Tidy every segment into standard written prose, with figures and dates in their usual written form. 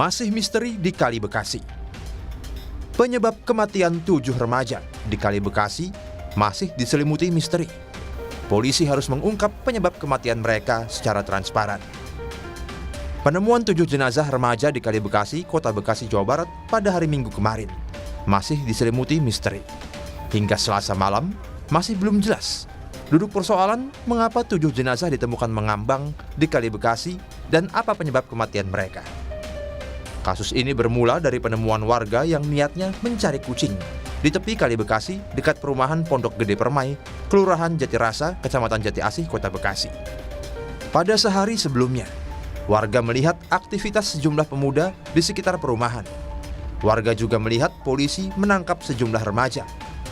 Masih misteri di Kali Bekasi. Penyebab kematian 7 remaja di Kali Bekasi masih diselimuti misteri. Polisi harus mengungkap penyebab kematian mereka secara transparan. Penemuan 7 jenazah remaja di Kali Bekasi, Kota Bekasi, Jawa Barat pada hari Minggu kemarin masih diselimuti misteri. Hingga Selasa malam masih belum jelas duduk persoalan mengapa 7 jenazah ditemukan mengambang di Kali Bekasi dan apa penyebab kematian mereka. Kasus ini bermula dari penemuan warga yang niatnya mencari kucing di tepi Kali Bekasi dekat perumahan Pondok Gede Permai, Kelurahan Jatirasa, Kecamatan Jati Asih, Kota Bekasi. Pada sehari sebelumnya, warga melihat aktivitas sejumlah pemuda di sekitar perumahan. Warga juga melihat polisi menangkap sejumlah remaja,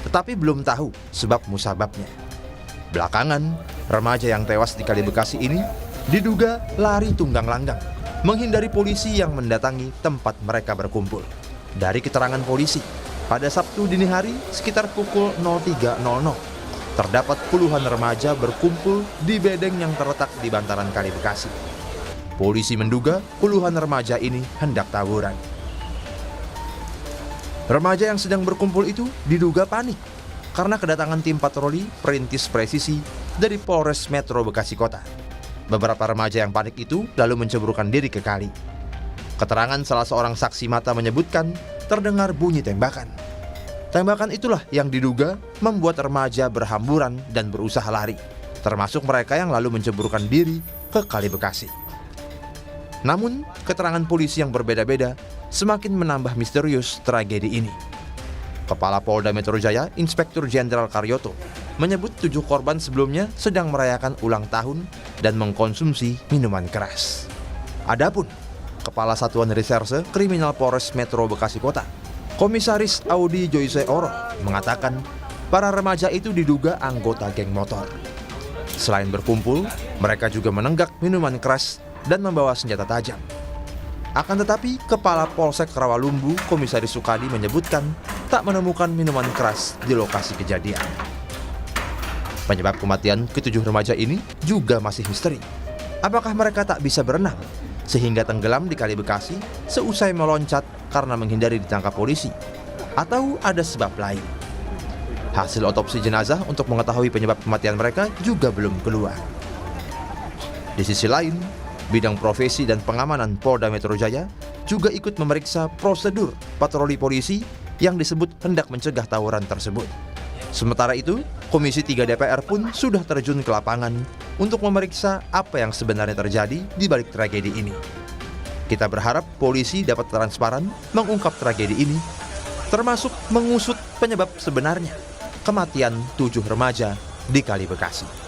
tetapi belum tahu sebab musababnya. Belakangan, remaja yang tewas di Kali Bekasi ini diduga lari tunggang langgang, menghindari polisi yang mendatangi tempat mereka berkumpul. Dari keterangan polisi, pada Sabtu dini hari sekitar pukul 03.00, terdapat puluhan remaja berkumpul di bedeng yang terletak di bantaran Kali Bekasi. Polisi menduga puluhan remaja ini hendak tawuran. Remaja yang sedang berkumpul itu diduga panik karena kedatangan tim patroli perintis presisi dari Polres Metro Bekasi Kota. Beberapa remaja yang panik itu lalu menceburkan diri ke kali. Keterangan salah seorang saksi mata menyebutkan terdengar bunyi tembakan. Tembakan itulah yang diduga membuat remaja berhamburan dan berusaha lari, termasuk mereka yang lalu menceburkan diri ke Kali Bekasi. Namun, keterangan polisi yang berbeda-beda semakin menambah misterius tragedi ini. Kepala Polda Metro Jaya, Inspektur Jenderal Karyoto, menyebut 7 korban sebelumnya sedang merayakan ulang tahun dan mengkonsumsi minuman keras. Adapun Kepala Satuan Reserse Kriminal Polres Metro Bekasi Kota, Komisaris Audi Joyce Oro, mengatakan para remaja itu diduga anggota geng motor. Selain berkumpul, mereka juga menenggak minuman keras dan membawa senjata tajam. Akan tetapi, Kepala Polsek Rawalumbu, Komisaris Sukadi, menyebutkan tak menemukan minuman keras di lokasi kejadian. Penyebab kematian ke-7 remaja ini juga masih misteri. Apakah mereka tak bisa berenang sehingga tenggelam di Kali Bekasi seusai meloncat karena menghindari ditangkap polisi? Atau ada sebab lain? Hasil otopsi jenazah untuk mengetahui penyebab kematian mereka juga belum keluar. Di sisi lain, Bidang Profesi dan Pengamanan Polda Metro Jaya juga ikut memeriksa prosedur patroli polisi yang disebut hendak mencegah tawuran tersebut. Sementara itu, Komisi 3 DPR pun sudah terjun ke lapangan untuk memeriksa apa yang sebenarnya terjadi di balik tragedi ini. Kita berharap polisi dapat transparan mengungkap tragedi ini, termasuk mengusut penyebab sebenarnya kematian 7 remaja di Kali Bekasi.